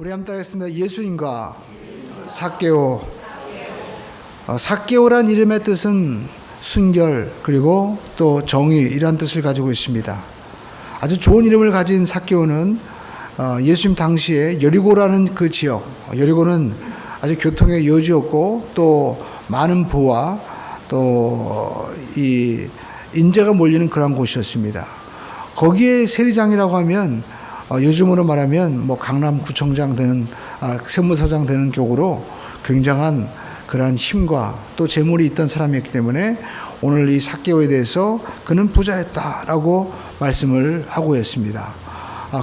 우리 함께 하겠습니다. 예수님과 삭개오. 삭개오란 이름의 뜻은 순결 그리고 또 정의 이런 뜻을 가지고 있습니다. 아주 좋은 이름을 가진 삭개오는 예수님 당시에 여리고라는 그 지역, 여리고는 아주 교통의 요지였고 또 많은 부와 또 이 인재가 몰리는 그런 곳이었습니다. 거기에 세리장이라고 하면 요즘으로 말하면 뭐 강남구청장 되는 세무서장 되는 격으로 굉장한 그러한 힘과 또 재물이 있던 사람이었기 때문에 오늘 이 삭개오에 대해서 그는 부자였다라고 말씀을 하고 있습니다.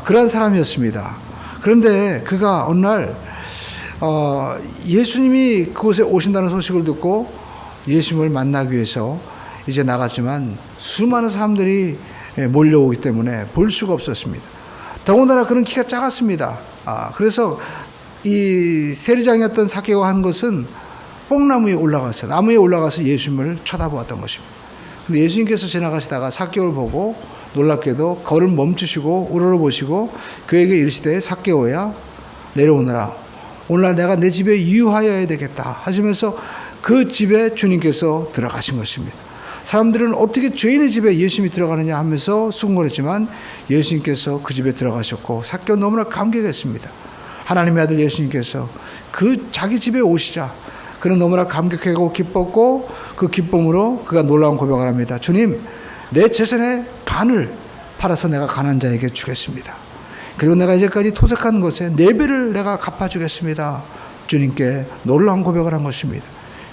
그러한 사람이었습니다. 그런데 그가 어느 날 예수님이 그곳에 오신다는 소식을 듣고 예수님을 만나기 위해서 이제 나갔지만 수많은 사람들이 몰려오기 때문에 볼 수가 없었습니다. 더군다나 그는 키가 작았습니다. 그래서 이 세리장이었던 삭개오가 한 것은 뽕나무에 올라가서 나무에 올라가서 예수님을 쳐다보았던 것입니다. 근데 예수님께서 지나가시다가 삭개오를 보고 놀랍게도 걸음 멈추시고 우러러보시고 그에게 이르시되 삭개오야 내려오너라. 오늘날 내가 내 집에 유하여야 되겠다 하시면서 그 집에 주님께서 들어가신 것입니다. 사람들은 어떻게 죄인의 집에 예수님이 들어가느냐 하면서 수군거렸지만 예수님께서 그 집에 들어가셨고 삭개오 너무나 감격했습니다. 하나님의 아들 예수님께서 그 자기 집에 오시자 그는 너무나 감격하고 기뻤고 그 기쁨으로 그가 놀라운 고백을 합니다. 주님, 내 재산의 반을 팔아서 내가 가난한 자에게 주겠습니다. 그리고 내가 이제까지 토색한 것에 4배를 내가 갚아주겠습니다. 주님께 놀라운 고백을 한 것입니다.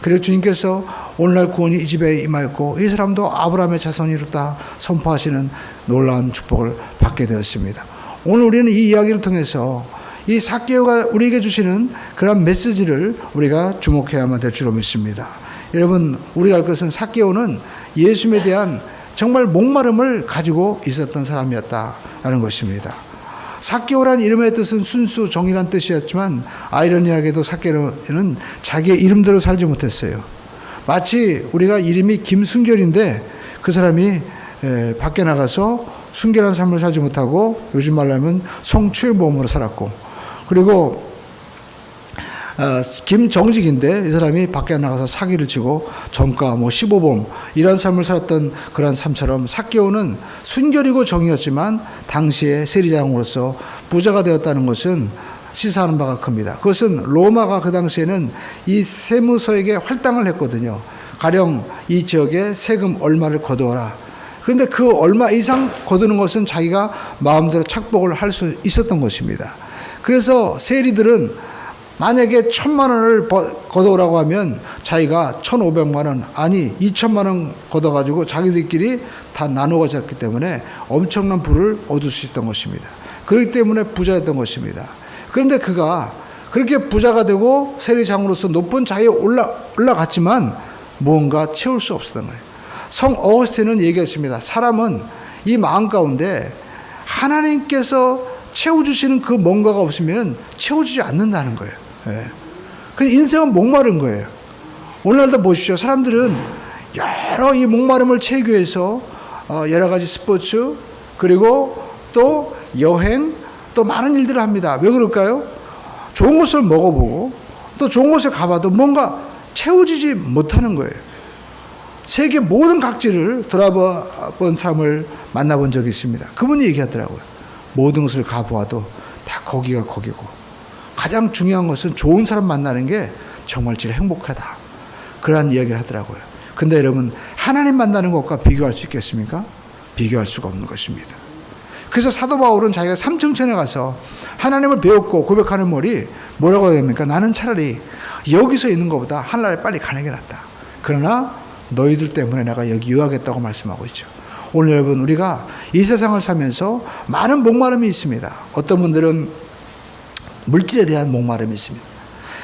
그리고 주님께서 오늘날 구원이 이 집에 임하였고 이 사람도 아브라함의 자손이로다 선포하시는 놀라운 축복을 받게 되었습니다. 오늘 우리는 이 이야기를 통해서 이 삭개오가 우리에게 주시는 그런 메시지를 우리가 주목해야만 될 줄로 믿습니다. 여러분, 우리가 알 것은 삭개오는 예수님에 대한 정말 목마름을 가지고 있었던 사람이었다라는 것입니다. 삭개오란 이름의 뜻은 순수, 정의란 뜻이었지만 아이러니하게도 삭개오는 자기의 이름대로 살지 못했어요. 마치 우리가 이름이 김순결인데 그 사람이 밖에 나가서 순결한 삶을 살지 못하고 요즘 말로 하면 성추행범으로 살았고 그리고 김정직인데 이 사람이 밖에 나가서 사기를 치고 전과 15범 이런 삶을 살았던 그런 삶처럼 삭개오는 순결이고 정의였지만 당시에 세리장으로서 부자가 되었다는 것은 시사하는 바가 큽니다. 그것은 로마가 그 당시에는 이 세무서에게 할당을 했거든요. 가령 이 지역에 세금 얼마를 거두어라. 그런데 그 얼마 이상 거두는 것은 자기가 마음대로 착복을 할 수 있었던 것입니다. 그래서 세리들은 만약에 1,000만 원을 걷어오라고 하면 자기가 1,500만 원 아니 2,000만 원 걷어가지고 자기들끼리 다 나눠 가졌기 때문에 엄청난 부를 얻을 수 있었던 것입니다. 그렇기 때문에 부자였던 것입니다. 그런데 그가 그렇게 부자가 되고 세리장으로서 높은 자리에 올라갔지만 무언가 채울 수 없었던 거예요. 성 어거스틴은 얘기했습니다. 사람은 이 마음 가운데 하나님께서 채워주시는 그 뭔가가 없으면 채워주지 않는다는 거예요. 그래서 인생은 목마른 거예요. 오늘날도 보십시오. 사람들은 여러 이 목마름을 채우기 위해서 여러 가지 스포츠 그리고 또 여행 또 많은 일들을 합니다. 왜 그럴까요? 좋은 것을 먹어보고 또 좋은 곳에 가봐도 뭔가 채워지지 못하는 거예요. 세계 모든 각지를 돌아본 사람을 만나본 적이 있습니다. 그분이 얘기하더라고요. 모든 것을 가보아도 다 거기가 거기고 가장 중요한 것은 좋은 사람 만나는 게 정말 제일 행복하다. 그러한 이야기를 하더라고요. 근데 여러분 하나님 만나는 것과 비교할 수 있겠습니까? 비교할 수가 없는 것입니다. 그래서 사도 바울은 자기가 삼층천에 가서 하나님을 배웠고 고백하는 말이 뭐라고 해야 됩니까? 나는 차라리 여기서 있는 것보다 하늘나라에 빨리 가는 게 낫다. 그러나 너희들 때문에 내가 여기 유하겠다고 말씀하고 있죠. 오늘 여러분 우리가 이 세상을 살면서 많은 목마름이 있습니다. 어떤 분들은 물질에 대한 목마름이 있습니다.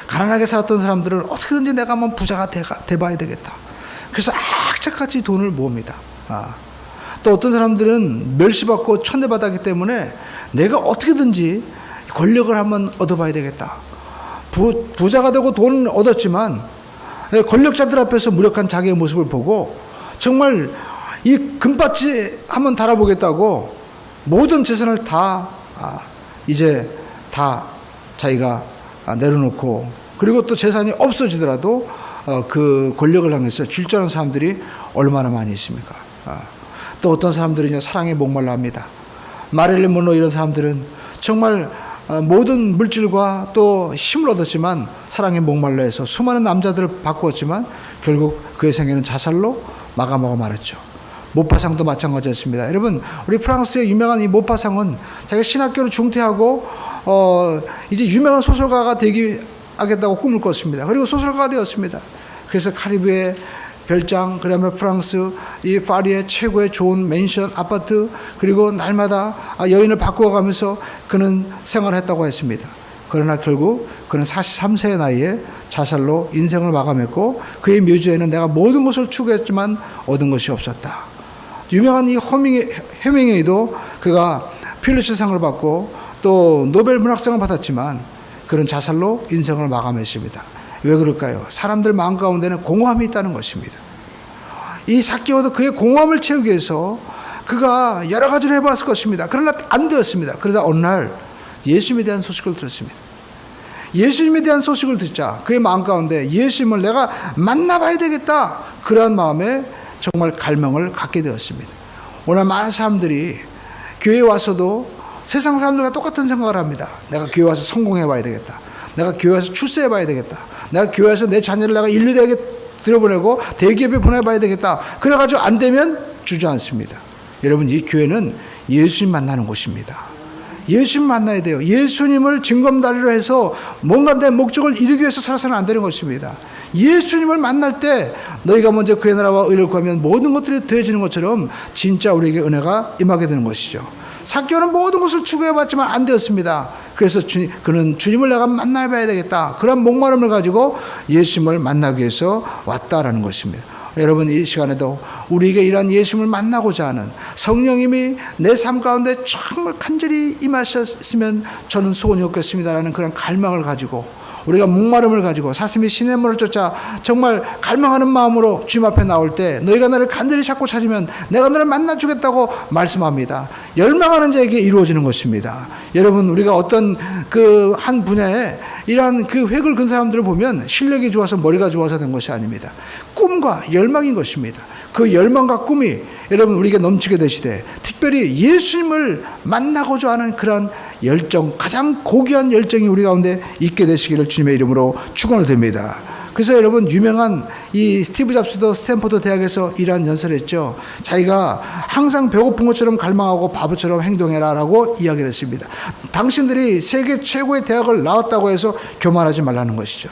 가난하게 살았던 사람들은 어떻게든지 내가 한번 부자가 돼봐야 되겠다. 그래서 악착같이 돈을 모읍니다. 또 어떤 사람들은 멸시받고 천대받았기 때문에 내가 어떻게든지 권력을 한번 얻어봐야 되겠다. 부자가 되고 돈을 얻었지만 권력자들 앞에서 무력한 자기의 모습을 보고 정말 이 금바지 한번 달아보겠다고 모든 재산을 다 이제 다 자기가 내려놓고, 그리고 또 재산이 없어지더라도 그 권력을 향해서 질주하는 사람들이 얼마나 많이 있습니까? 또 어떤 사람들은요, 사랑에 목말라 합니다. 마릴린 먼로 이런 사람들은 정말 모든 물질과 또 힘을 얻었지만 사랑에 목말라 해서 수많은 남자들을 바꾸었지만 결국 그의 생애는 자살로 마감하고 말았죠. 모파상도 마찬가지였습니다. 여러분, 우리 프랑스의 유명한 이 모파상은 자기가 신학교를 중퇴하고 이제 유명한 소설가가 되기 하겠다고 꿈을 꿨습니다. 그리고 소설가가 되었습니다. 그래서 카리브해 별장, 그다음에 프랑스 이 파리의 최고의 좋은 맨션 아파트, 그리고 날마다 여인을 바꾸어가면서 그는 생활했다고 했습니다. 그러나 결국 그는 43세의 나이에 자살로 인생을 마감했고, 그의 묘지에는 내가 모든 것을 추구했지만 얻은 것이 없었다. 유명한 이 헤밍웨이도 그가 퓰리처상을 받고 또 노벨 문학상을 받았지만 그는 자살로 인생을 마감했습니다. 왜 그럴까요? 사람들 마음 가운데는 공허함이 있다는 것입니다. 이 삭개오도 그의 공허함을 채우기 위해서 그가 여러 가지를 해봤을 것입니다. 그러나 안 되었습니다. 그러다 어느 날 예수님에 대한 소식을 들었습니다. 예수님에 대한 소식을 듣자 그의 마음 가운데 예수님을 내가 만나봐야 되겠다, 그러한 마음에 정말 갈망을 갖게 되었습니다. 오늘 많은 사람들이 교회에 와서도 세상 사람들과 똑같은 생각을 합니다. 내가 교회 와서 성공해봐야 되겠다, 내가 교회 와서 출세해봐야 되겠다, 내가 교회 와서 내 자녀를 내가 인류대학에 들여보내고 대기업에 보내봐야 되겠다. 그래가지고 안 되면 주저앉습니다. 여러분, 이 교회는 예수님 만나는 곳입니다. 예수님 만나야 돼요. 예수님을 징검다리로 해서 뭔가 내 목적을 이루기 위해서 살아서는 안 되는 것입니다. 예수님을 만날 때 너희가 먼저 그의 나라와 의를 구하면 모든 것들이 더해지는 것처럼 진짜 우리에게 은혜가 임하게 되는 것이죠. 삭개오는 모든 것을 추구해봤지만 안 되었습니다. 그래서 그는 주님을 내가 만나봐야 되겠다, 그런 목마름을 가지고 예수님을 만나기 위해서 왔다라는 것입니다. 여러분, 이 시간에도 우리에게 이러한 예수님을 만나고자 하는 성령님이 내 삶 가운데 정말 간절히 임하셨으면 저는 소원이 없겠습니다라는 그런 갈망을 가지고, 우리가 목마름을 가지고 사슴이 시냇물을 쫓아 정말 갈망하는 마음으로 주님 앞에 나올 때 너희가 나를 간절히 찾고 찾으면 내가 너를 만나주겠다고 말씀합니다. 열망하는 자에게 이루어지는 것입니다. 여러분, 우리가 어떤 그 한 분야에 이러한 그 획을 근 사람들을 보면 실력이 좋아서 머리가 좋아서 된 것이 아닙니다. 꿈과 열망인 것입니다. 그 열망과 꿈이 여러분 우리에게 넘치게 되시되, 특별히 예수님을 만나고자 하는 그런 열정, 가장 고귀한 열정이 우리 가운데 있게 되시기를 주님의 이름으로 축원을 드립니다. 그래서 여러분, 유명한 이 스티브 잡스도 스탠포드 대학에서 이러한 연설을 했죠. 자기가 항상 배고픈 것처럼 갈망하고 바보처럼 행동해라 라고 이야기를 했습니다. 당신들이 세계 최고의 대학을 나왔다고 해서 교만하지 말라는 것이죠.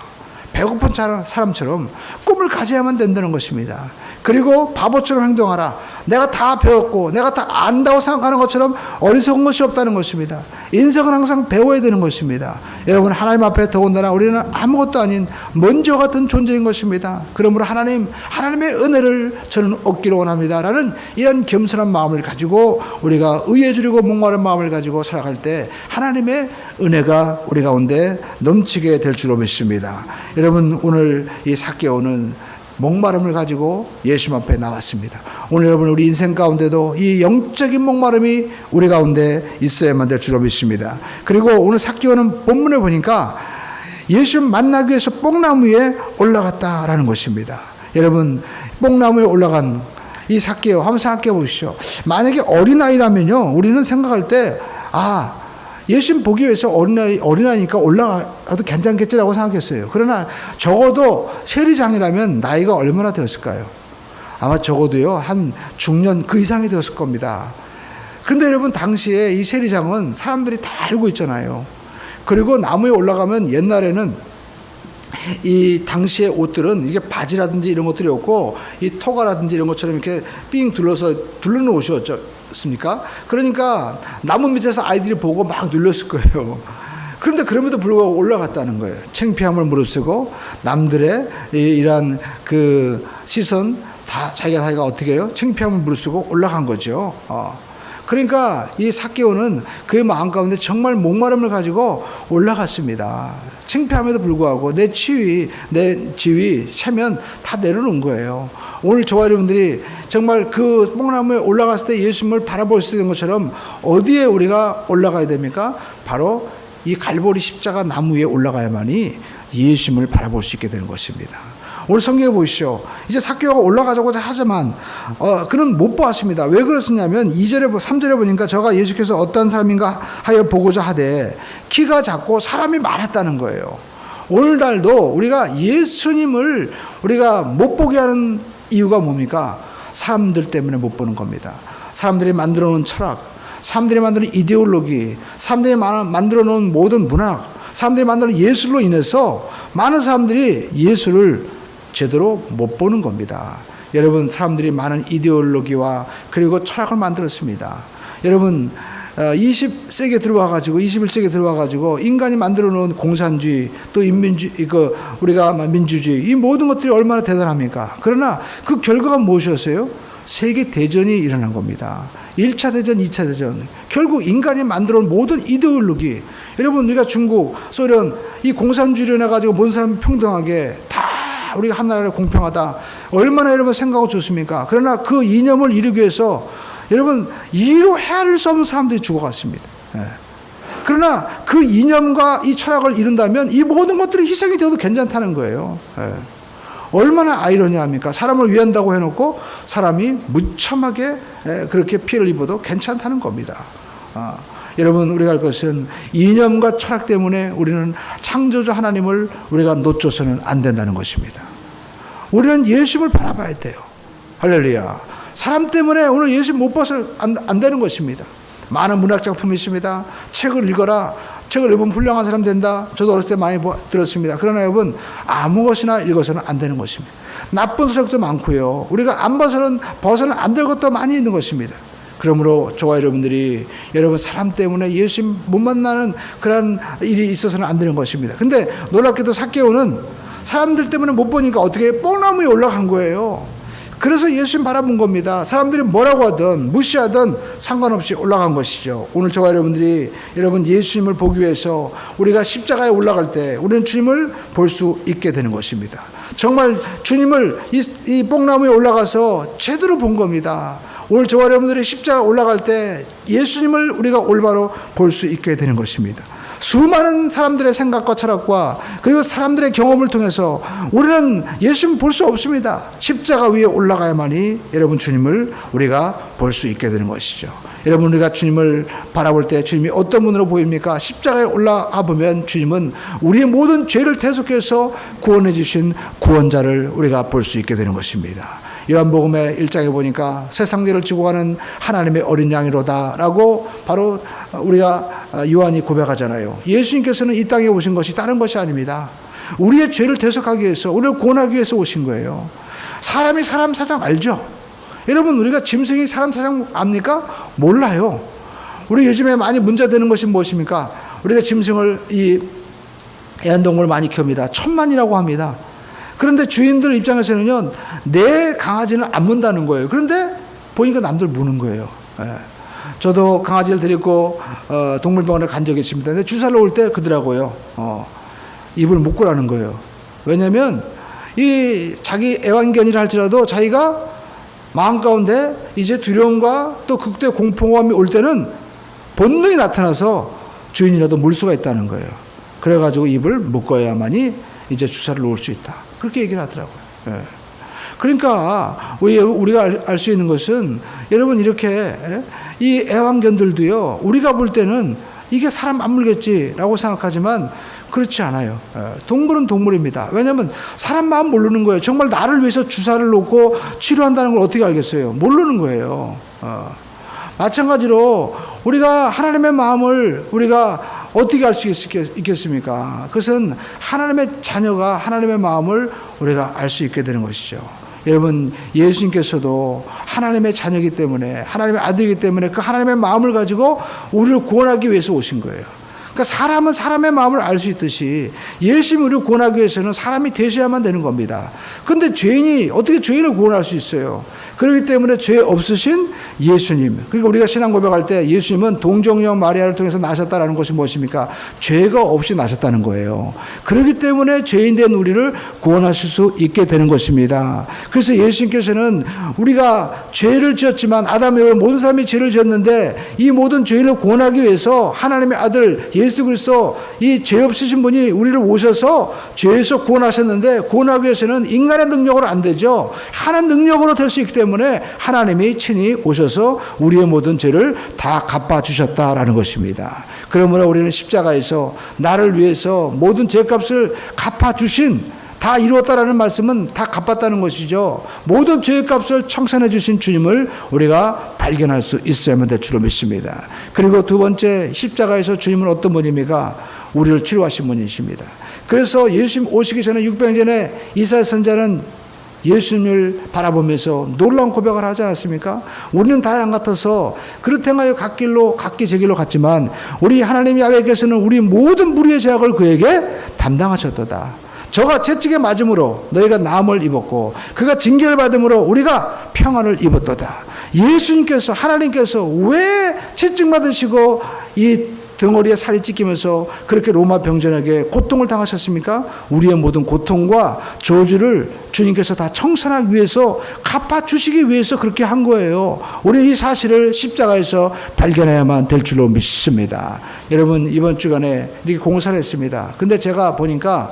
배고픈 사람처럼 꿈을 가져야만 된다는 것입니다. 그리고 바보처럼 행동하라. 내가 다 배웠고 내가 다 안다고 생각하는 것처럼 어리석은 것이 없다는 것입니다. 인생은 항상 배워야 되는 것입니다. 여러분, 하나님 앞에 더군다나 우리는 아무것도 아닌 먼지와 같은 존재인 것입니다. 그러므로 하나님의 은혜를 저는 얻기를 원합니다 라는 이런 겸손한 마음을 가지고 우리가 의에 주리고 목마른 마음을 가지고 살아갈 때 하나님의 은혜가 우리 가운데 넘치게 될 줄로 믿습니다. 여러분, 오늘 이 삭개오는 목마름을 가지고 예수님 앞에 나왔습니다. 오늘 여러분, 우리 인생 가운데도 이 영적인 목마름이 우리 가운데 있어야만 될 줄로 믿습니다. 그리고 오늘 삭개오는 본문에 보니까 예수님 만나기 위해서 뽕나무 위에 올라갔다라는 것입니다. 여러분, 뽕나무에 올라간 이 삭개오 한번 생각해 보시죠. 만약에 어린아이라면요, 우리는 생각할 때 예수님 보기 위해서 어린아이니까 올라가도 괜찮겠지라고 생각했어요. 그러나 적어도 세리장이라면 나이가 얼마나 되었을까요? 아마 적어도요, 한 중년 그 이상이 되었을 겁니다. 그런데 여러분, 당시에 이 세리장은 사람들이 다 알고 있잖아요. 그리고 나무에 올라가면 옛날에는 이 당시의 옷들은 이게 바지라든지 이런 것들이 없고 이 토가라든지 이런 것처럼 이렇게 삥 둘러놓은 옷이었죠. 습니까? 그러니까 나무 밑에서 아이들이 보고 막 눌렀을 거예요. 그런데 그럼에도 불구하고 올라갔다는 거예요. 창피함을 무릅쓰고 남들의 이러한 그 시선 다 자기가 어떻게 해요? 창피함을 무릅쓰고 올라간 거죠. 그러니까 이 삭개오는 그의 마음 가운데 정말 목마름을 가지고 올라갔습니다. 창피함에도 불구하고 내 지위, 체면 다 내려놓은 거예요. 오늘 저와 여러분들이 정말 그 뽕나무에 올라갔을 때 예수님을 바라볼 수 있는 것처럼 어디에 우리가 올라가야 됩니까? 바로 이 갈보리 십자가 나무 위에 올라가야만이 예수님을 바라볼 수 있게 되는 것입니다. 오늘 성경에 보시죠. 이제 삭개오가 올라가자고 하지만 그는 못 보았습니다. 왜 그렇느냐면 2절에 3절에 보니까 저가 예수께서 어떤 사람인가 하여 보고자 하되 키가 작고 사람이 많았다는 거예요. 오늘날도 우리가 예수님을 우리가 못 보게 하는 이유가 뭡니까? 사람들 때문에 못 보는 겁니다. 사람들이 만들어 놓은 철학, 사람들이 만드는 이데올로기, 사람들이 만들어 놓은 모든 문학, 사람들이 만드는 예술로 인해서 많은 사람들이 예수를 제대로 못 보는 겁니다. 여러분, 사람들이 많은 이데올로기와 그리고 철학을 만들었습니다. 여러분, 20세기에 들어와가지고 21세기에 들어와가지고 인간이 만들어 놓은 공산주의 또 인민주의 우리가 민주주의 이 모든 것들이 얼마나 대단합니까? 그러나 그 결과가 무엇이었어요? 세계 대전이 일어난 겁니다. 1차 대전, 2차 대전. 결국 인간이 만들어 놓은 모든 이데올로기. 여러분, 우리가 중국, 소련 이 공산주의로 인해가지고 모든 사람이 평등하게 다 우리가 한 나라에 공평하다. 얼마나 여러분 생각하고 좋습니까? 그러나 그 이념을 이루기 위해서 여러분 이루 헤아릴 수 없는 사람들이 죽어갔습니다. 그러나 그 이념과 이 철학을 이룬다면 이 모든 것들이 희생이 되어도 괜찮다는 거예요. 얼마나 아이러니합니까? 사람을 위한다고 해놓고 사람이 무참하게 그렇게 피해를 입어도 괜찮다는 겁니다. 여러분, 우리가 할 것은 이념과 철학 때문에 우리는 창조주 하나님을 우리가 놓쳐서는 안 된다는 것입니다. 우리는 예수님을 바라봐야 돼요. 할렐루야. 사람 때문에 오늘 예수 못 봐서 안 되는 것입니다. 많은 문학작품이 있습니다. 책을 읽어라. 책을 읽으면 훌륭한 사람 된다. 저도 어렸을 때 많이 들었습니다. 그러나 여러분, 아무 것이나 읽어서는 안 되는 것입니다. 나쁜 소식도 많고요. 우리가 안 봐서는 안 될 것도 많이 있는 것입니다. 그러므로 저와 여러분들이 여러분 사람 때문에 예수 못 만나는 그런 일이 있어서는 안 되는 것입니다. 근데 놀랍게도 삭개오는 사람들 때문에 못 보니까 어떻게 뽕나무에 올라간 거예요. 그래서 예수님 바라본 겁니다. 사람들이 뭐라고 하든 무시하든 상관없이 올라간 것이죠. 오늘 저와 여러분들이 여러분 예수님을 보기 위해서 우리가 십자가에 올라갈 때 우리는 주님을 볼 수 있게 되는 것입니다. 정말 주님을 이 뽕나무에 올라가서 제대로 본 겁니다. 오늘 저와 여러분들이 십자가에 올라갈 때 예수님을 우리가 올바로 볼 수 있게 되는 것입니다. 수많은 사람들의 생각과 철학과 그리고 사람들의 경험을 통해서 우리는 예수님 볼 수 없습니다. 십자가 위에 올라가야만이 여러분 주님을 우리가 볼 수 있게 되는 것이죠. 여러분, 우리가 주님을 바라볼 때 주님이 어떤 분으로 보입니까? 십자가에 올라가 보면 주님은 우리의 모든 죄를 대속해서 구원해 주신 구원자를 우리가 볼 수 있게 되는 것입니다. 요한복음의 1장에 보니까 세상 죄를 지고 가는 하나님의 어린 양이로다 라고 바로 우리가 요한이 고백하잖아요. 예수님께서는 이 땅에 오신 것이 다른 것이 아닙니다. 우리의 죄를 대속하기 위해서, 우리를 구원하기 위해서 오신 거예요. 사람이 사람 사정 알죠? 여러분, 우리가 짐승이 사람 사정 압니까? 몰라요. 우리 요즘에 많이 문제되는 것이 무엇입니까? 우리가 짐승을 이 애완동물을 많이 키웁니다. 1000만이라고 합니다. 그런데 주인들 입장에서는요, 내 강아지는 안 문다는 거예요. 그런데 보니까 남들 무는 거예요. 저도 강아지를 데리고 동물병원에 간 적이 있습니다. 근데 주사를 올 때 그러더라고요. 입을 묶으라는 거예요. 왜냐하면 이 자기 애완견이라 할지라도 자기가 마음 가운데 이제 두려움과 또 극도의 공포감이 올 때는 본능이 나타나서 주인이라도 물 수가 있다는 거예요. 그래가지고 입을 묶어야만이 이제 주사를 놓을 수 있다. 그렇게 얘기를 하더라고요. 그러니까 우리가 알 수 있는 것은 여러분, 이렇게 이 애완견들도요, 우리가 볼 때는 이게 사람 안 물겠지라고 생각하지만 그렇지 않아요. 동물은 동물입니다. 왜냐하면 사람 마음 모르는 거예요. 정말 나를 위해서 주사를 놓고 치료한다는 걸 어떻게 알겠어요? 모르는 거예요. 마찬가지로 우리가 하나님의 마음을 우리가 어떻게 알 수 있겠습니까? 그것은 하나님의 자녀가 하나님의 마음을 우리가 알 수 있게 되는 것이죠. 여러분, 예수님께서도 하나님의 자녀이기 때문에, 하나님의 아들이기 때문에 그 하나님의 마음을 가지고 우리를 구원하기 위해서 오신 거예요. 그러니까 사람은 사람의 마음을 알 수 있듯이 예수님이 우리를 구원하기 위해서는 사람이 되셔야만 되는 겁니다. 그런데 죄인이 어떻게 죄인을 구원할 수 있어요? 그렇기 때문에 죄 없으신 예수님, 그러니까 우리가 신앙 고백할 때 예수님은 동정녀 마리아를 통해서 나셨다라는 것이 무엇입니까? 죄가 없이 나셨다는 거예요. 그렇기 때문에 죄인 된 우리를 구원하실 수 있게 되는 것입니다. 그래서 예수님께서는 우리가 죄를 지었지만, 아담, 에바 모든 사람이 죄를 지었는데 이 모든 죄인을 구원하기 위해서 하나님의 아들 예수 그리스도 이 죄 없으신 분이 우리를 오셔서 죄에서 구원하셨는데 구원하기 위해서는 인간의 능력으로 안 되죠. 하나님 능력으로 될 수 있기 때문에 하나님이 친히 오셔서 우리의 모든 죄를 다 갚아주셨다라는 것입니다. 그러므로 우리는 십자가에서 나를 위해서 모든 죄값을 갚아주신, 다 이루었다라는 말씀은 다 갚았다는 것이죠. 모든 죄값을 청산해 주신 주님을 우리가 발견할 수 있어야만 될 줄로 믿습니다. 그리고 두 번째, 십자가에서 주님은 어떤 분입니까? 우리를 치료하신 분이십니다. 그래서 예수님 오시기 전에 600년 전에 이사야 선지자는 예수님을 바라보면서 놀라운 고백을 하지 않았습니까? 우리는 다 양 같아서 그릇 행하여 각기 제 길로 갔지만 우리 하나님 야훼께서는 우리 모든 무리의 죄악을 그에게 담당하셨도다. 저가 채찍에 맞음으로 너희가 나음을 입었고 그가 징계를 받음으로 우리가 평안을 입었도다. 예수님께서, 하나님께서 왜 채찍 맞으시고 이 덩어리에 살이 찢기면서 그렇게 로마 병전에게 고통을 당하셨습니까? 우리의 모든 고통과 저주를 주님께서 다 청산하기 위해서, 갚아주시기 위해서 그렇게 한 거예요. 우리는 이 사실을 십자가에서 발견해야만 될 줄로 믿습니다. 여러분, 이번 주간에 이렇게 공사를 했습니다. 근데 제가 보니까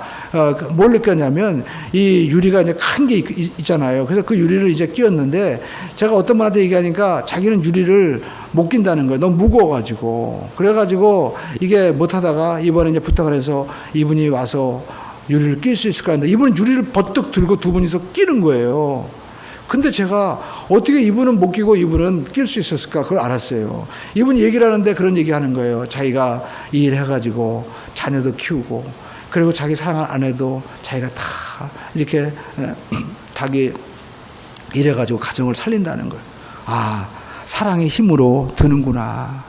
뭘 느꼈냐면 이 유리가 이제 큰 게 있잖아요. 그래서 그 유리를 이제 끼웠는데 제가 어떤 분한테 얘기하니까 자기는 유리를 못 낀다는 거예요. 너무 무거워가지고. 그래가지고 이게 못하다가 이번에 이제 부탁을 해서 이분이 와서 유리를 낄 수 있을까 했는데 이분은 유리를 버뜩 들고 두 분이서 끼는 거예요. 근데 제가 어떻게 이분은 못 끼고 이분은 낄 수 있었을까? 그걸 알았어요. 이분이 얘기를 하는데 그런 얘기 하는 거예요. 자기가 이 일 해가지고 자녀도 키우고 그리고 자기 사랑하는 아내도 자기가 다 이렇게 자기 일해가지고 가정을 살린다는 거예요. 아, 사랑의 힘으로 드는구나.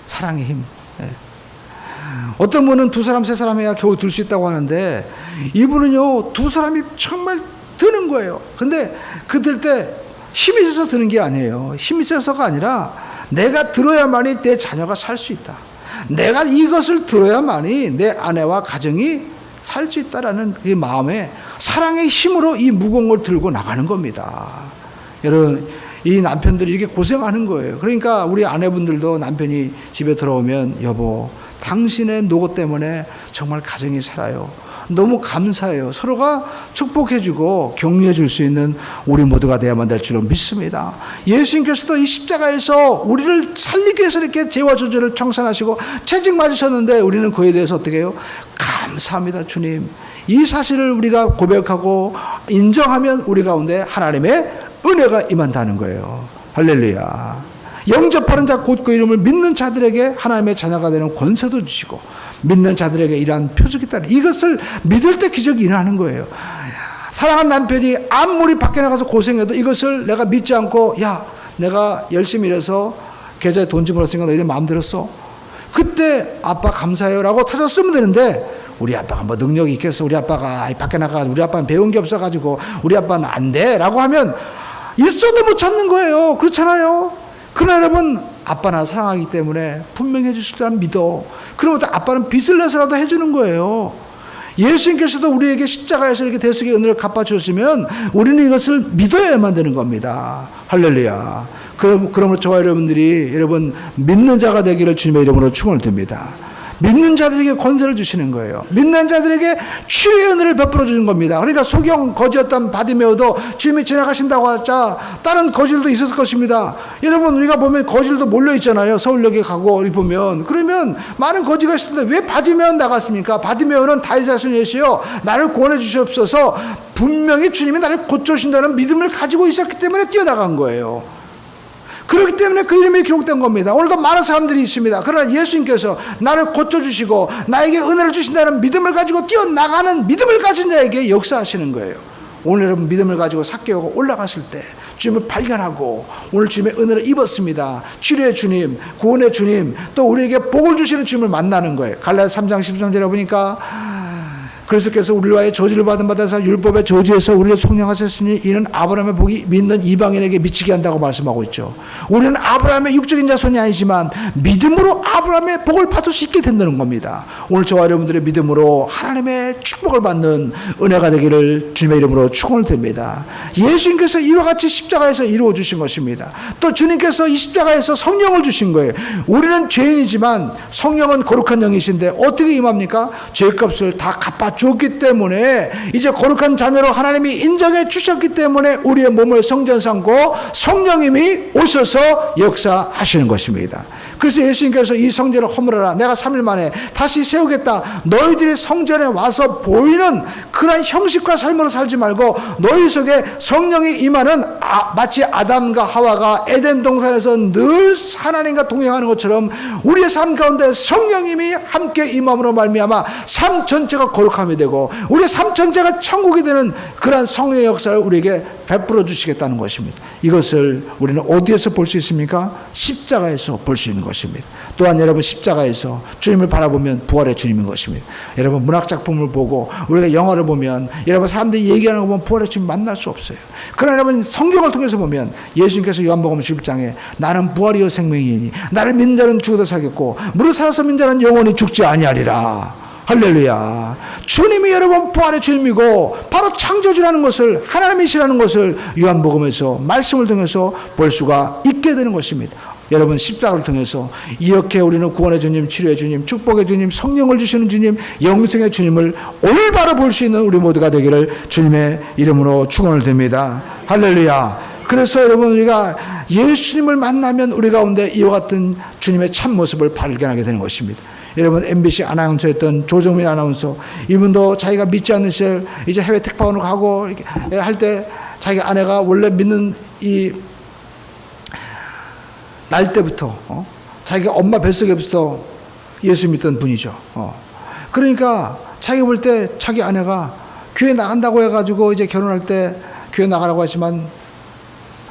사랑의 힘. 예. 어떤 분은 두 사람, 세 사람 해야 겨우 들 수 있다고 하는데 이분은요, 두 사람이 정말 드는 거예요. 근데 그 들 때 힘이 있어서 드는 게 아니에요. 힘이 있어서가 아니라 내가 들어야만이 내 자녀가 살 수 있다. 내가 이것을 들어야만이 내 아내와 가정이 살 수 있다라는 이 마음에 사랑의 힘으로 이 무거운 걸 들고 나가는 겁니다. 여러분, 이 남편들이 이렇게 고생하는 거예요. 그러니까 우리 아내분들도 남편이 집에 들어오면 여보, 당신의 노고 때문에 정말 가정이 살아요. 너무 감사해요. 서로가 축복해주고 격려해줄 수 있는 우리 모두가 되어야만 될 줄로 믿습니다. 예수님께서도 이 십자가에서 우리를 살리기 위해서 이렇게 죄와 저주를 청산하시고 채찍 맞으셨는데 우리는 그에 대해서 어떻게 해요? 감사합니다, 주님. 이 사실을 우리가 고백하고 인정하면 우리 가운데 하나님의 은혜가 임한다는 거예요. 할렐루야. 영접하는 자 곧 그 이름을 믿는 자들에게 하나님의 자녀가 되는 권세도 주시고 믿는 자들에게 이러한 표적이 따라 이것을 믿을 때 기적이 일어나는 거예요. 사랑하는 남편이 아무리 밖에 나가서 고생해도 이것을 내가 믿지 않고 야, 내가 열심히 일해서 계좌에 돈 좀 벌었으니까 너 이래 마음 들었어? 그때 아빠 감사해요 라고 찾아 쓰면 되는데 우리 아빠가 뭐 능력이 있겠어? 우리 아빠가 밖에 나가서 우리 아빠는 배운 게 없어가지고 우리 아빠는 안 돼 라고 하면 있어도 못 찾는 거예요. 그렇잖아요. 그러나 여러분, 아빠나 사랑하기 때문에 분명히 해주실 사람 믿어. 그러면 아빠는 빚을 내서라도 해주는 거예요. 예수님께서도 우리에게 십자가에서 이렇게 대속의 은혜를 갚아주셨으면 우리는 이것을 믿어야만 되는 겁니다. 할렐루야. 그러므로 저와 여러분들이 여러분 믿는 자가 되기를 주님의 이름으로 축원을 드립니다. 믿는 자들에게 권세를 주시는 거예요. 믿는 자들에게 치유의 은혜를 베풀어 주는 겁니다. 그러니까 소경 거지였던 바디메오도 주님이 지나가신다고 하자 다른 거지들도 있었을 것입니다. 여러분, 우리가 보면 거지들도 몰려 있잖아요. 서울역에 가고 우리 보면. 그러면 많은 거지가 있었는데 왜 바디메오는 나갔습니까? 바디메오는 다윗의 자손 예수여 나를 구원해 주시옵소서. 분명히 주님이 나를 고쳐주신다는 믿음을 가지고 있었기 때문에 뛰어나간 거예요. 그렇기 때문에 그 이름이 기록된 겁니다. 오늘도 많은 사람들이 있습니다. 그러나 예수님께서 나를 고쳐주시고 나에게 은혜를 주신다는 믿음을 가지고 뛰어나가는 믿음을 가진 자에게 역사하시는 거예요. 오늘 여러분 믿음을 가지고 삭개오고 올라갔을 때 주님을 발견하고 오늘 주님의 은혜를 입었습니다. 치료의 주님, 구원의 주님, 또 우리에게 복을 주시는 주님을 만나는 거예요. 갈라디아 3장 13절에 보니까 그리스도께서 우리와의 저주를 받은 바다에서 율법의 저주에서 우리를 속량하셨으니 이는 아브라함의 복이 믿는 이방인에게 미치게 한다고 말씀하고 있죠. 우리는 아브라함의 육적인 자손이 아니지만 믿음으로 아브라함의 복을 받을 수 있게 된다는 겁니다. 오늘 저와 여러분들의 믿음으로 하나님의 축복을 받는 은혜가 되기를 주님의 이름으로 축원을 드립니다. 예수님께서 이와 같이 십자가에서 이루어 주신 것입니다. 또 주님께서 이 십자가에서 성령을 주신 거예요. 우리는 죄인이지만 성령은 거룩한 영이신데 어떻게 임합니까? 죄값을 다 갚아 주었기 때문에 이제 거룩한 자녀로 하나님이 인정해 주셨기 때문에 우리의 몸을 성전 삼고 성령님이 오셔서 역사하시는 것입니다. 그래서 예수님께서 이 성전을 허물어라, 내가 3일 만에 다시 세우겠다. 너희들이 성전에 와서 보이는 그런 형식과 삶으로 살지 말고 너희 속에 성령이 임하는 마치 아담과 하와가 에덴 동산에서 늘 하나님과 동행하는 것처럼 우리의 삶 가운데 성령님이 함께 임함으로 말미암아 삶 전체가 거룩함이 되고 우리의 삶 전체가 천국이 되는 그러한 성령의 역사를 우리에게 베풀어 주시겠다는 것입니다. 이것을 우리는 어디에서 볼 수 있습니까? 십자가에서 볼 수 있는 것입니다. 또한 여러분 십자가에서 주님을 바라보면 부활의 주님인 것입니다. 여러분 문학작품을 보고 우리가 영화를 보면 여러분 사람들이 얘기하는 거 보면 부활의 주님 만날 수 없어요. 그러나 여러분 성경을 통해서 보면 예수님께서 요한복음 11장에 나는 부활이요 생명이니 나를 믿는 자는 죽어도 살겠고 무릇 살아서 믿는 자는 영원히 죽지 아니하리라. 할렐루야. 주님이 여러분 부활의 주님이고 바로 창조주라는 것을 하나님이시라는 것을 요한복음에서 말씀을 통해서 볼 수가 있게 되는 것입니다. 여러분 십자가를 통해서 이렇게 우리는 구원의 주님, 치료의 주님, 축복의 주님, 성령을 주시는 주님, 영생의 주님을 올바로 볼 수 있는 우리 모두가 되기를 주님의 이름으로 축원을 드립니다. 할렐루야. 그래서 여러분 우리가 예수님을 만나면 우리 가운데 이와 같은 주님의 참모습을 발견하게 되는 것입니다. 여러분 MBC 아나운서였던 조정민 아나운서, 이분도 자기가 믿지 않는 시절 이제 해외 특파원으로 가고 이렇게 할 때 자기 아내가 원래 믿는 이 날 때부터 자기가 엄마 뱃속에부터 예수 믿던 분이죠. 그러니까 자기 볼 때 자기 아내가 교회 나간다고 해가지고 이제 결혼할 때 교회 나가라고 하지만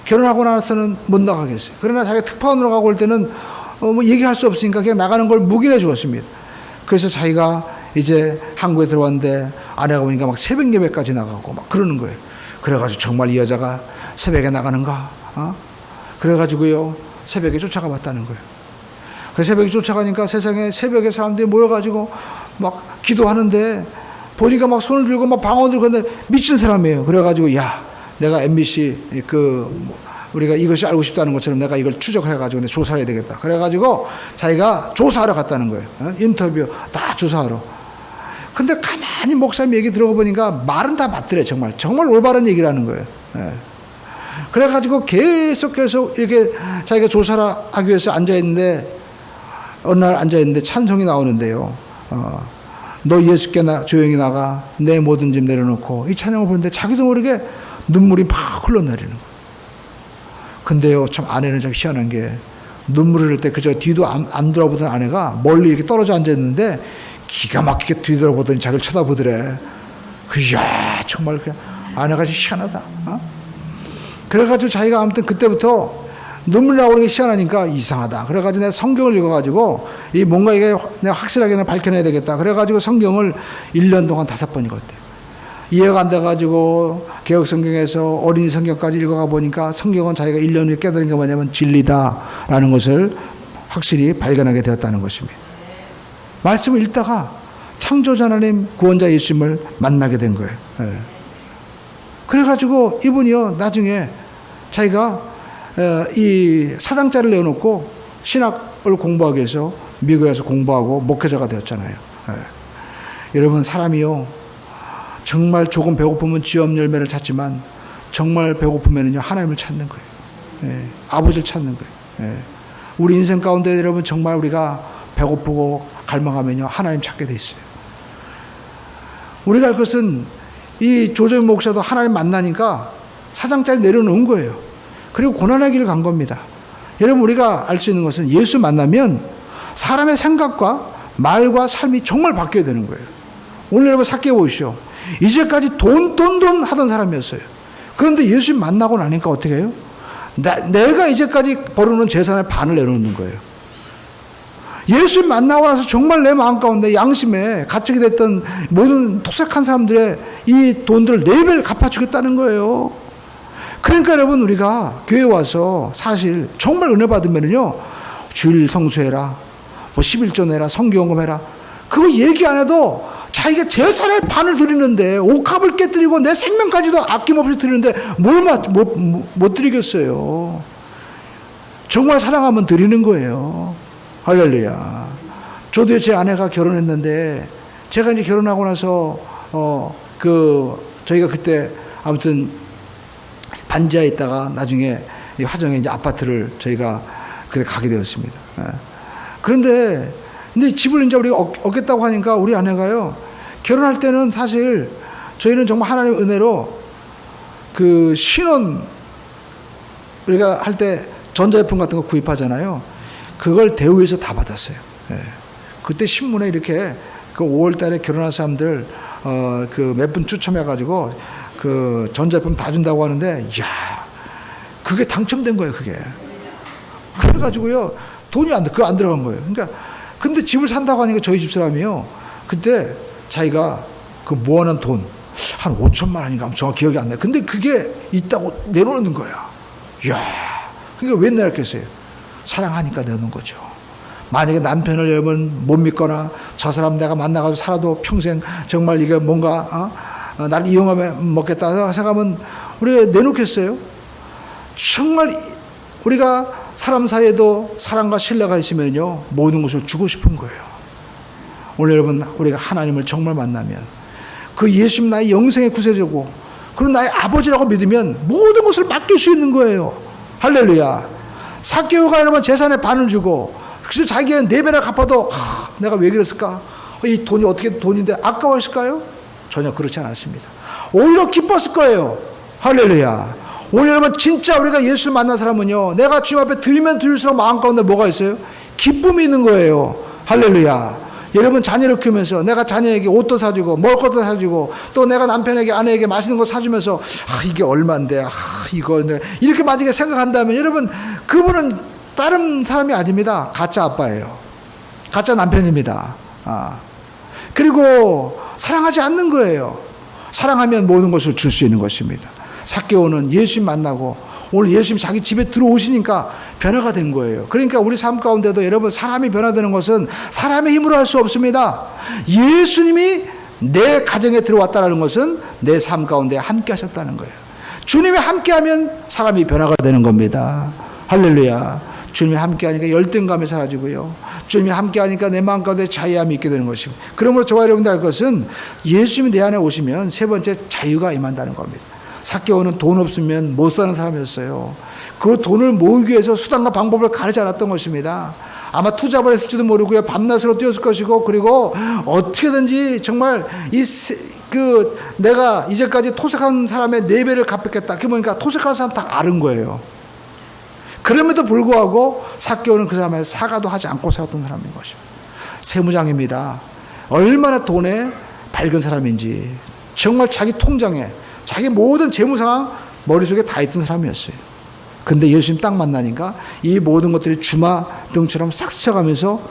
결혼하고 나서는 못 나가겠어요. 그러나 자기가 특파원으로 가고 올 때는 뭐 얘기할 수 없으니까 그냥 나가는 걸 묵인해 주었습니다. 그래서 자기가 이제 한국에 들어왔는데 아내가 보니까 막 새벽 예배까지 나가고 막 그러는 거예요. 그래가지고 정말 이 여자가 새벽에 나가는가? 그래가지고요 새벽에 쫓아가 봤다는 거예요. 그 새벽에 쫓아가니까 세상에 새벽에 사람들이 모여가지고 막 기도하는데 보니까 막 손을 들고 막 방언 들고 근데 미친 사람이에요. 그래가지고 야 내가 MBC 우리가 이것이 알고 싶다는 것처럼 내가 이걸 추적해가지고 내가 조사를 해야 되겠다. 그래가지고 자기가 조사하러 갔다는 거예요. 인터뷰 다 조사하러. 근데 가만히 목사님 얘기 들어보니까 말은 다 맞더래. 정말 올바른 얘기를 하는 거예요. 그래가지고 계속 이렇게 자기가 조사를 하기 위해서 앉아있는데 어느 날 앉아있는데 찬송이 나오는데요. 너 예수께 조용히 나가 내 모든 짐 내려놓고 이 찬양을 보는데 자기도 모르게 눈물이 막 흘러내리는 거예요. 근데요 참 아내는 참 희한한 게 눈물을 흘릴 때 그저 뒤도 안 돌아보던 아내가 멀리 이렇게 떨어져 앉아있는데 기가 막히게 뒤돌아보더니 자기를 쳐다보더래. 야 정말 그냥 아내가 좀 희한하다. 그래가지고 자기가 아무튼 그때부터 눈물 나오는 게 희한하니까 이상하다. 그래가지고 내가 성경을 읽어가지고 이 뭔가 이게 내가 확실하게 밝혀내야 되겠다. 그래가지고 성경을 1년 동안 5번 읽었대요. 이해가 안 돼가지고 개혁 성경에서 어린이 성경까지 읽어가 보니까 성경은 자기가 1년 후에 깨달은 게 뭐냐면 진리다라는 것을 확실히 발견하게 되었다는 것입니다. 말씀을 읽다가 창조자 하나님 구원자 예수님을 만나게 된 거예요. 그래가지고 이분이요 나중에 자기가 이 사장자를 내어놓고 신학을 공부하기 위해서 미국에 가서 공부하고 목회자가 되었잖아요. 여러분 사람이요 정말 조금 배고프면 지엄 열매를 찾지만 정말 배고프면은요 하나님을 찾는 거예요. 아버지를 찾는 거예요. 우리 인생 가운데 여러분 정말 우리가 배고프고 갈망하면요 하나님 찾게 돼 있어요. 우리가 그것은 이 조정민 목사도 하나님 만나니까 사장자리 내려놓은 거예요. 그리고 고난의 길을 간 겁니다. 여러분 우리가 알 수 있는 것은 예수 만나면 사람의 생각과 말과 삶이 정말 바뀌어야 되는 거예요. 오늘 여러분 삭개오 보십시오. 이제까지 돈 하던 사람이었어요. 그런데 예수 만나고 나니까 어떻게 해요? 내가 이제까지 벌어놓은 재산의 반을 내놓는 거예요. 예수 만나고 나서 정말 내 마음 가운데 양심에 갇히게 됐던 모든 토색한 사람들의 이 돈들을 4배를 갚아주겠다는 거예요. 그러니까 여러분, 우리가 교회 와서 사실 정말 은혜 받으면요, 주일 성수해라, 뭐 11조 내라, 성경금 해라, 그거 얘기 안 해도 자기가 제사를 반을 드리는데, 옥합을 깨뜨리고 내 생명까지도 아낌없이 드리는데 뭘 못 드리겠어요. 정말 사랑하면 드리는 거예요. 할렐루야. 저도 제 아내가 결혼했는데, 제가 이제 결혼하고 나서 저희가 그때 아무튼 반지하에 있다가 나중에 화정에 이제 아파트를 저희가 그때 가게 되었습니다. 그런데 집을 이제 우리가 얻겠다고 하니까 우리 아내가요, 결혼할 때는 사실 저희는 정말 하나님의 은혜로 그 신혼 우리가 할 때 전자제품 같은 거 구입하잖아요. 그걸 대우에서 다 받았어요. 그때 신문에 이렇게 그 5월 달에 결혼한 사람들 그 몇 분 추첨해가지고 그 전자제품 다 준다고 하는데, 이야, 그게 당첨된 거예요, 그게. 그래가지고요, 돈이 그거 안 들어간 거예요. 그러니까, 근데 집을 산다고 하니까 저희 집사람이요, 그때 자기가 그 모아놓은 돈, 한 5천만 원인가 정확히 기억이 안 나요. 근데 그게 있다고 내놓는 거야. 이야, 그게 왜 내놨겠어요? 사랑하니까 내놓는 거죠. 만약에 남편을 여러분 못 믿거나 저 사람 내가 만나가지고 살아도 평생 정말 이게 뭔가 나를 이용하면 먹겠다 생각하면 우리가 내놓겠어요? 정말 우리가 사람 사이에도 사랑과 신뢰가 있으면요, 모든 것을 주고 싶은 거예요. 오늘 여러분, 우리가 하나님을 정말 만나면 그 예수님 나의 영생의 구세주고 그리고 나의 아버지라고 믿으면 모든 것을 맡길 수 있는 거예요. 할렐루야. 삭개오가 여러분 재산의 반을 주고 그래서 자기가 4배나 갚아도 내가 왜 그랬을까? 이 돈이 어떻게 돈인데 아까웠을까요? 전혀 그렇지 않았습니다. 오히려 기뻤을 거예요. 할렐루야. 오늘 여러분, 진짜 우리가 예수를 만난 사람은요, 내가 주님 앞에 드리면 드릴수록 마음 가운데 뭐가 있어요? 기쁨이 있는 거예요. 할렐루야. 여러분, 자녀를 키우면서 내가 자녀에게 옷도 사주고 먹을 것도 사주고 또 내가 남편에게 아내에게 맛있는 거 사주면서 이게 얼만데 이거 이렇게 만약에 생각한다면 여러분, 그분은 다른 사람이 아닙니다. 가짜 아빠예요. 가짜 남편입니다. 그리고 사랑하지 않는 거예요. 사랑하면 모든 것을 줄 수 있는 것입니다. 삭개오는 예수님 만나고 오늘 예수님 자기 집에 들어오시니까 변화가 된 거예요. 그러니까 우리 삶 가운데도 여러분, 사람이 변화되는 것은 사람의 힘으로 할 수 없습니다. 예수님이 내 가정에 들어왔다는 것은 내 삶 가운데 함께 하셨다는 거예요. 주님이 함께하면 사람이 변화가 되는 겁니다. 할렐루야. 주님이 함께하니까 열등감이 사라지고요, 주님이 함께하니까 내 마음 가운데 자유함이 있게 되는 것입니다. 그러므로 저와 여러분들 할 것은 예수님이 내 안에 오시면 세 번째, 자유가 임한다는 겁니다. 삭개오는 돈 없으면 못 사는 사람이었어요. 그 돈을 모으기 위해서 수단과 방법을 가르지 않았던 것입니다. 아마 투잡을 했을지도 모르고요, 밤낮으로 뛰었을 것이고, 그리고 어떻게든지 정말 내가 이제까지 토색한 사람의 4배를 갚겠다. 그러니까 토색한 사람 다 아는 거예요. 그럼에도 불구하고 삭개오는 그 사람의 사과도 하지 않고 살았던 사람인 것입니다. 세무장입니다. 얼마나 돈에 밝은 사람인지, 정말 자기 통장에 자기 모든 재무 상황 머릿속에 다 있던 사람이었어요. 근데 예수님 딱 만나니까 이 모든 것들이 주마등처럼 싹 스쳐가면서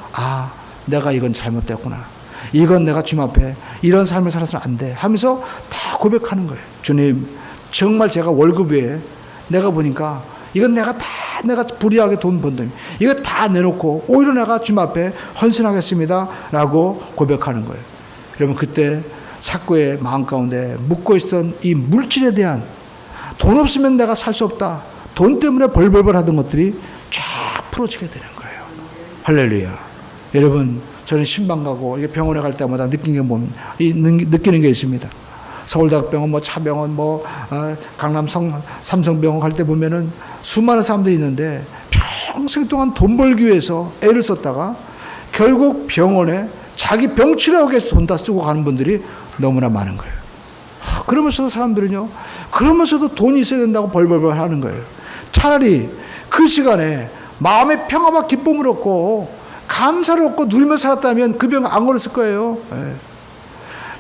내가 이건 잘못됐구나. 이건 내가 주님 앞에 이런 삶을 살아서는 안 돼 하면서 다 고백하는 거예요. 주님, 정말 제가 월급 외에 내가 보니까 이건 내가 불이하게 돈 번 돈, 이거 다 내놓고 오히려 내가 주님 앞에 헌신하겠습니다 라고 고백하는 거예요. 여러분, 그때 삭개오의 마음 가운데 묻고 있었던 이 물질에 대한, 돈 없으면 내가 살 수 없다, 돈 때문에 벌벌벌 하던 것들이 쫙 풀어지게 되는 거예요. 할렐루야. 여러분, 저는 신방 가고 병원에 갈 때마다 느끼는 게 있습니다. 서울대학병원, 차병원, 강남 삼성병원 갈 때 보면은 수많은 사람들이 있는데 평생 동안 돈 벌기 위해서 애를 썼다가 결국 병원에 자기 병 치료하기 위해서 돈 다 쓰고 가는 분들이 너무나 많은 거예요. 그러면서도 사람들은요, 그러면서도 돈이 있어야 된다고 벌벌벌 하는 거예요. 차라리 그 시간에 마음의 평화와 기쁨을 얻고 감사를 얻고 누리며 살았다면 그 병 안 걸렸을 거예요.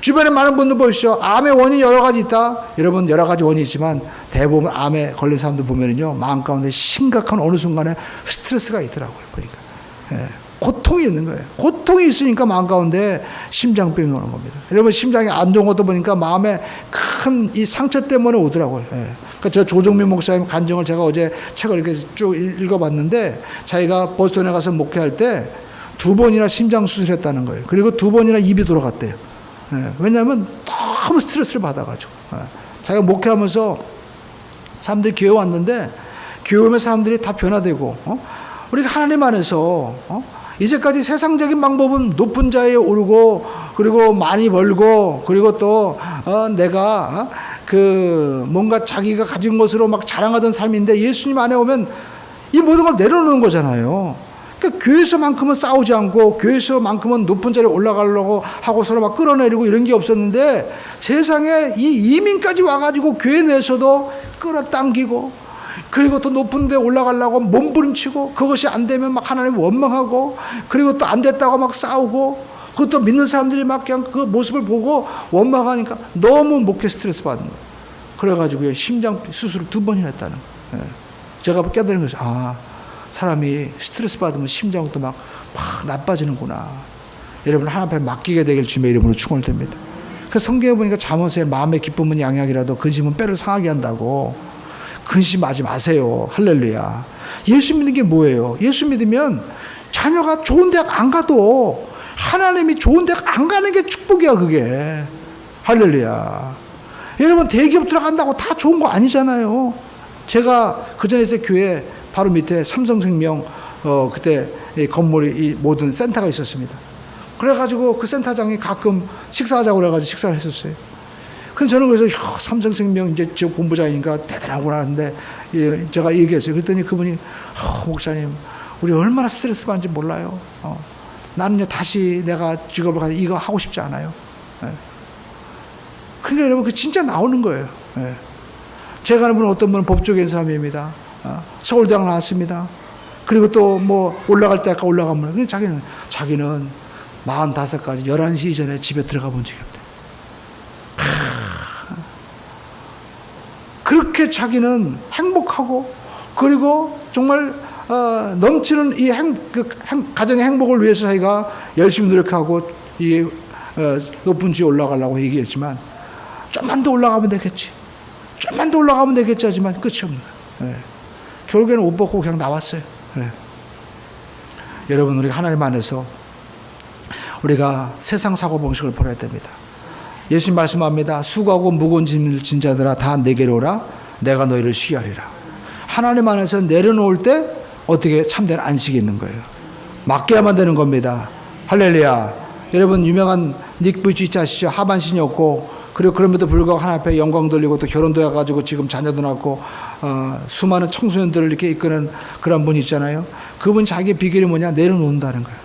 주변에 많은 분들 보십시오. 암의 원인이 여러 가지 있다. 여러분, 여러 가지 원인이 있지만 대부분 암에 걸린 사람들 보면은요, 마음 가운데 심각한 어느 순간에 스트레스가 있더라고요. 그러니까 고통이 있는 거예요. 고통이 있으니까 마음 가운데 심장병이 오는 겁니다. 여러분 심장이 안 좋은 것도 보니까 마음에 큰 이 상처 때문에 오더라고요. 그러니까 저 조정민 목사님 간증을 제가 어제 책을 이렇게 쭉 읽어봤는데 자기가 보스턴에 가서 목회할 때 2번이나 심장 수술했다는 거예요. 그리고 2번이나 입이 돌아갔대요. 왜냐하면 너무 스트레스를 받아가지고. 자기가 목회하면서 사람들이 교회 왔는데 교회 오면 사람들이 다 변화되고 우리가 하나님 안에서 이제까지 세상적인 방법은 높은 자리에 오르고 그리고 많이 벌고 그리고 또 내가 그 뭔가 자기가 가진 것으로 막 자랑하던 삶인데 예수님 안에 오면 이 모든 걸 내려놓는 거잖아요. 그러니까 교회에서만큼은 싸우지 않고 교회에서만큼은 높은 자리에 올라가려고 하고 서로 막 끌어내리고 이런 게 없었는데 세상에 이 이민까지 와가지고 교회 내에서도 끌어당기고 그리고 또 높은 데 올라가려고 몸부림치고 그것이 안 되면 막 하나님 원망하고 그리고 또 안 됐다고 막 싸우고 그것도 믿는 사람들이 막 그냥 그 모습을 보고 원망하니까 너무 목회 스트레스 받는 거예요. 그래가지고 심장 수술을 2번이나 했다는 거예요. 제가 깨달은 것이 사람이 스트레스 받으면 심장도 막 나빠지는구나. 여러분 하나님 앞에 맡기게 되길 주님의 이름으로 축원드립니다. 그 성경에 보니까 잠언서에 마음의 기쁨은 양약이라도 근심은 뼈를 상하게 한다고. 근심하지 마세요. 할렐루야. 예수 믿는 게 뭐예요? 예수 믿으면 자녀가 좋은 대학 안 가도 하나님이 좋은 대학 안 가는 게 축복이야 그게. 할렐루야. 여러분 대기업 들어간다고 다 좋은 거 아니잖아요. 제가 그전에 있을 교회 바로 밑에 삼성생명 그때 이 건물이 이 모든 센터가 있었습니다. 그래가지고 그 센터장이 가끔 식사하자고 그래가지고 식사를 했었어요. 근데 저는 그래서 삼성생명 이제 지역 본부장이니까 대단하구나 하는데 제가 얘기했어요. 그랬더니 그분이 목사님 우리 얼마나 스트레스 받는지 몰라요. 나는요 다시 내가 직업을 가서 이거 하고 싶지 않아요. 그러니까 여러분 그 진짜 나오는 거예요. 제가 아는 분은 어떤 분은 법조계인 사람입니다. 서울대학 나왔습니다. 그리고 또 뭐 올라갈 때까지 올라가면 자기는 45까지 11시 이전에 집에 들어가 본 적이 없대요. 그렇게 자기는 행복하고 그리고 정말 넘치는 이 가정의 행복을 위해서 자기가 열심히 노력하고 이 높은 지에 올라가려고 얘기했지만 좀만 더 올라가면 되겠지. 좀만 더 올라가면 되겠지 하지만 끝이 없는 거예요. 결국에는 옷 벗고 그냥 나왔어요. 여러분 우리가 하나님 안에서 우리가 세상 사고방식을 버려야 됩니다. 예수님 말씀합니다. 수고하고 무거운 짐을 진 자들아 다 내게로 오라. 내가 너희를 쉬게 하리라. 하나님 안에서 내려놓을 때 어떻게 참된 안식이 있는 거예요. 맡겨야만 되는 겁니다. 할렐루야. 여러분 유명한 닉 부이치치 아시죠? 하반신이 없고 그리고 그럼에도 불구하고 하나님 앞에 영광 돌리고 또 결혼도 해가지고 지금 자녀도 낳고 수많은 청소년들을 이렇게 이끄는 그런 분이 있잖아요. 그분 자기의 비결이 뭐냐? 내려놓는다는 거예요.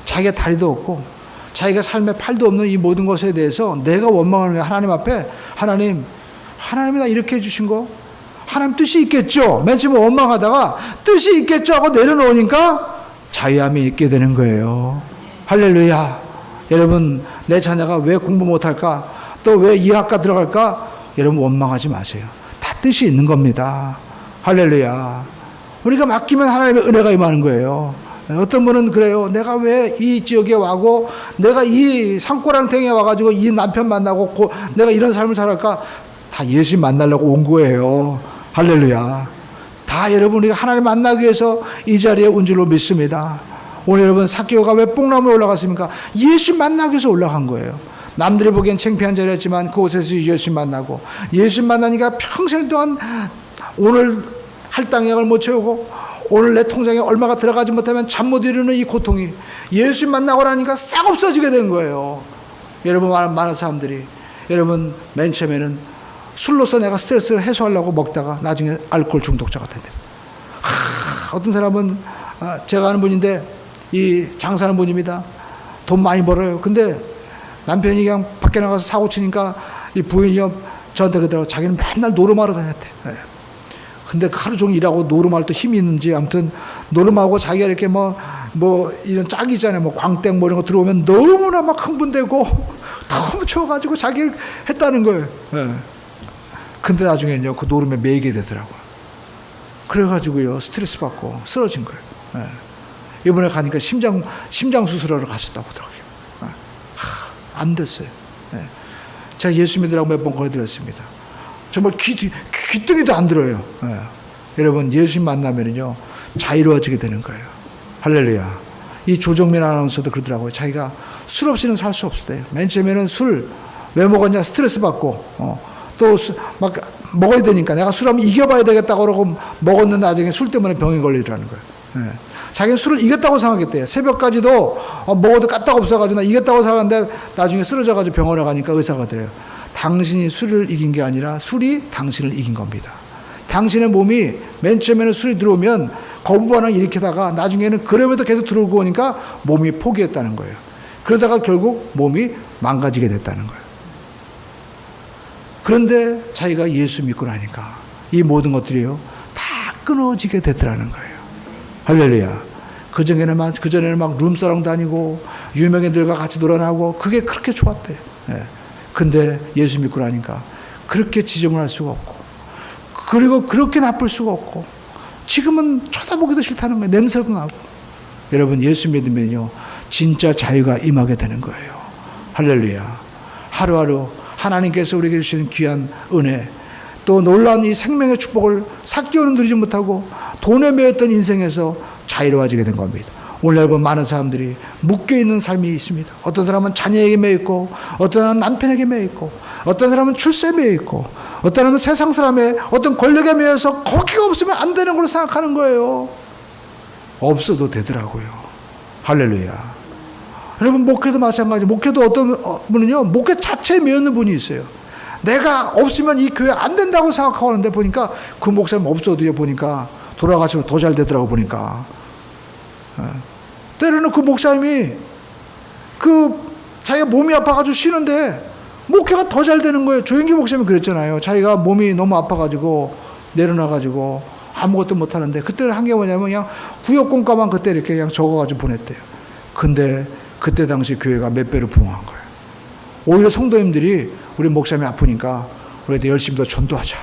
자기가 다리도 없고 자기가 삶에 팔도 없는 이 모든 것에 대해서 내가 원망하는 거예요. 하나님 앞에 하나님이 나 이렇게 해주신 거 하나님 뜻이 있겠죠. 맨 처음에 원망하다가 뜻이 있겠죠 하고 내려놓으니까 자유함이 있게 되는 거예요. 할렐루야. 여러분 내 자녀가 왜 공부 못할까? 또 왜 이 학과 들어갈까? 여러분 원망하지 마세요. 다 뜻이 있는 겁니다. 할렐루야. 우리가 맡기면 하나님의 은혜가 임하는 거예요. 어떤 분은 그래요. 내가 왜 이 지역에 와고 내가 이 산꼬랑탱이에 와가지고 이 남편 만나고 내가 이런 삶을 살았을까? 다 예수 만나려고 온 거예요. 할렐루야. 다 여러분 우리가 하나님 만나기 위해서 이 자리에 온 줄로 믿습니다. 오늘 여러분 삭개오가 왜 뽕나무에 올라갔습니까? 예수 만나기 위해서 올라간 거예요. 남들이 보기엔 창피한 자리였지만 그곳에서 예수 만나고 예수 만나니까 평생 동안 오늘 할당량을 못 채우고 오늘 내 통장에 얼마가 들어가지 못하면 잠 못 이루는 이 고통이 예수 만나고 나니까 싹 없어지게 된 거예요. 여러분 많은 사람들이 여러분 맨 처음에는 술로서 내가 스트레스를 해소하려고 먹다가 나중에 알코올 중독자가 됩니다. 어떤 사람은 제가 아는 분인데 이 장사하는 분입니다. 돈 많이 벌어요. 근데 남편이 그냥 밖에 나가서 사고 치니까 이 부인이 저한테 그러더라고요. 자기는 맨날 노름하러 다녔대. 근데 하루 종일 일하고 노름할 때 힘이 있는지 아무튼 노름하고 자기가 이렇게 뭐 이런 짝이 있잖아요. 뭐 광땡 뭐 이런 거 들어오면 너무나 막 흥분되고 너무 추워가지고 자기 했다는 거예요. 근데 나중에는요 그 노름에 매이게 되더라고요. 그래가지고요 스트레스 받고 쓰러진 거예요. 이번에 가니까 심장 수술하러 가셨다고 하더라고요. 안 됐어요. 제가 예수 믿으라고 몇 번 권해드렸습니다. 정말 귀뚱이도 안 들어요. 여러분, 예수님 만나면요 자유로워지게 되는 거예요. 할렐루야. 이 조정민 아나운서도 그러더라고요. 자기가 술 없이는 살 수 없었대요. 맨 처음에는 술 왜 먹었냐, 스트레스 받고 또 막 먹어야 되니까 내가 술 한번 이겨봐야 되겠다고 그러고 먹었는데 나중에 술 때문에 병에 걸리더라는 거예요. 자기는 술을 이겼다고 생각했대요. 새벽까지도 먹어도 까딱 없어가지고 나 이겼다고 생각하는데 나중에 쓰러져가지고 병원에 가니까 의사가 그래요. 당신이 술을 이긴 게 아니라 술이 당신을 이긴 겁니다. 당신의 몸이 맨 처음에는 술이 들어오면 거부 반응을 일으키다가 나중에는 그럼에도 계속 들어오고 오니까 몸이 포기했다는 거예요. 그러다가 결국 몸이 망가지게 됐다는 거예요. 그런데 자기가 예수 믿고 나니까 이 모든 것들이요 다 끊어지게 됐더라는 거예요. 할렐루야. 그전에는 막 룸사롱 다니고 유명인들과 같이 놀아나고 그게 그렇게 좋았대요. 근데 예수 믿고 나니까 그렇게 지정을 할 수가 없고 그리고 그렇게 나쁠 수가 없고 지금은 쳐다보기도 싫다는 거예요. 냄새도 나고. 여러분, 예수 믿으면요 진짜 자유가 임하게 되는 거예요. 할렐루야. 하루하루 하나님께서 우리에게 주시는 귀한 은혜, 또 놀라운 이 생명의 축복을 삭기오는 누리지 못하고 돈에 매였던 인생에서 자유로워지게 된 겁니다. 오늘 여러분, 많은 사람들이 묶여있는 삶이 있습니다. 어떤 사람은 자녀에게 매여있고, 어떤 사람은 남편에게 매여있고, 어떤 사람은 출세에 매여있고, 어떤 사람은 세상 사람의 어떤 권력에 매여서 거기가 없으면 안 되는 걸로 생각하는 거예요. 없어도 되더라고요. 할렐루야. 여러분, 목회도 마찬가지. 목회도 어떤 분은요 목회 자체에 매여있는 분이 있어요. 내가 없으면 이 교회 안 된다고 생각하고 하는데 보니까 그 목사님 없어도요 보니까 돌아가시고 더 잘 되더라고 보니까. 때로는 그 목사님이 자기가 몸이 아파가지고 쉬는데 목회가 더 잘 되는 거예요. 조영기 목사님이 그랬잖아요. 자기가 몸이 너무 아파가지고 내려놔가지고 아무것도 못하는데 그때는 한 게 뭐냐면 그냥 구역공과만 그때 이렇게 그냥 적어가지고 보냈대요. 근데 그때 당시 교회가 몇 배로 부흥한 거예요. 오히려 성도님들이 우리 목사님이 아프니까 우리도 열심히 더 전도하자.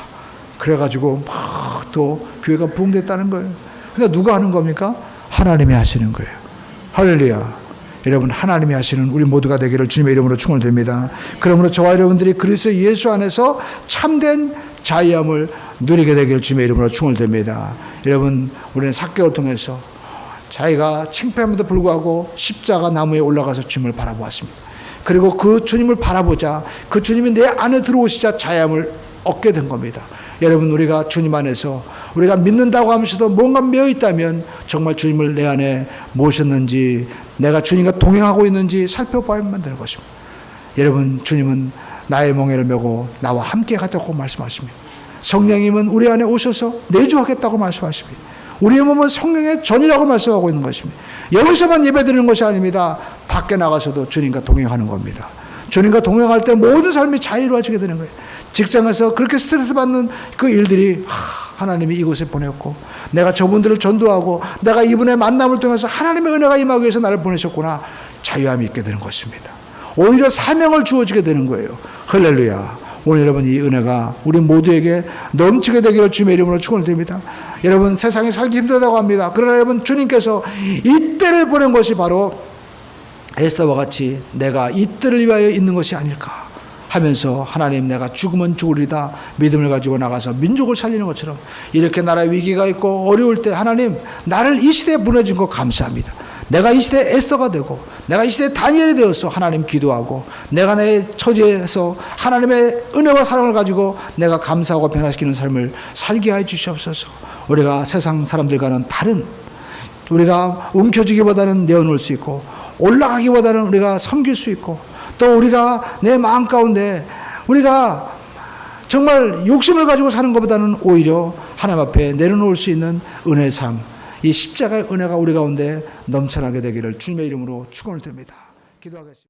그래가지고 막 또 교회가 부흥됐다는 거예요. 그러니까 누가 하는 겁니까? 하나님이 하시는 거예요. 할렐루야. 여러분, 하나님이 하시는 우리 모두가 되기를 주님의 이름으로 축원드립니다. 그러므로 저와 여러분들이 그리스도 예수 안에서 참된 자유함을 누리게 되기를 주님의 이름으로 축원드립니다. 여러분, 우리는 삭개를 통해서 자기가 창피함에도 불구하고 십자가 나무에 올라가서 주님을 바라보았습니다. 그리고 그 주님을 바라보자 그 주님이 내 안에 들어오시자 자유함을 얻게 된 겁니다. 여러분, 우리가 주님 안에서 우리가 믿는다고 하면서도 뭔가 매여 있다면 정말 주님을 내 안에 모셨는지 내가 주님과 동행하고 있는지 살펴봐야만 되는 것입니다. 여러분, 주님은 나의 멍에를 메고 나와 함께 가자고 말씀하십니다. 성령님은 우리 안에 오셔서 내주하겠다고 말씀하십니다. 우리의 몸은 성령의 전이라고 말씀하고 있는 것입니다. 여기서만 예배드리는 것이 아닙니다. 밖에 나가서도 주님과 동행하는 겁니다. 주님과 동행할 때 모든 삶이 자유로워지게 되는 거예요. 직장에서 그렇게 스트레스 받는 그 일들이 하나님이 이곳에 보냈고 내가 저분들을 전도하고 내가 이분의 만남을 통해서 하나님의 은혜가 임하기 위해서 나를 보내셨구나. 자유함이 있게 되는 것입니다. 오히려 사명을 주어지게 되는 거예요. 할렐루야. 오늘 여러분, 이 은혜가 우리 모두에게 넘치게 되기를 주님의 이름으로 축원을 드립니다. 여러분, 세상에 살기 힘들다고 합니다. 그러나 여러분, 주님께서 이 때를 보낸 것이 바로 에스더와 같이 내가 이 때를 위하여 있는 것이 아닐까 하면서 하나님, 내가 죽으면 죽으리다 믿음을 가지고 나가서 민족을 살리는 것처럼 이렇게 나라에 위기가 있고 어려울 때 하나님, 나를 이 시대에 보내준 것 감사합니다. 내가 이 시대에 에스더가 되고 내가 이 시대에 다니엘이 되어서 하나님 기도하고 내가 내 처지에서 하나님의 은혜와 사랑을 가지고 내가 감사하고 변화시키는 삶을 살게 하여 주시옵소서. 우리가 세상 사람들과는 다른, 우리가 움켜쥐기보다는 내어놓을 수 있고 올라가기보다는 우리가 섬길 수 있고 또 우리가 내 마음 가운데 우리가 정말 욕심을 가지고 사는 것보다는 오히려 하나님 앞에 내려놓을 수 있는 은혜의 삶, 이 십자가의 은혜가 우리 가운데 넘쳐나게 되기를 주님의 이름으로 축원을 드립니다. 기도하겠습니다.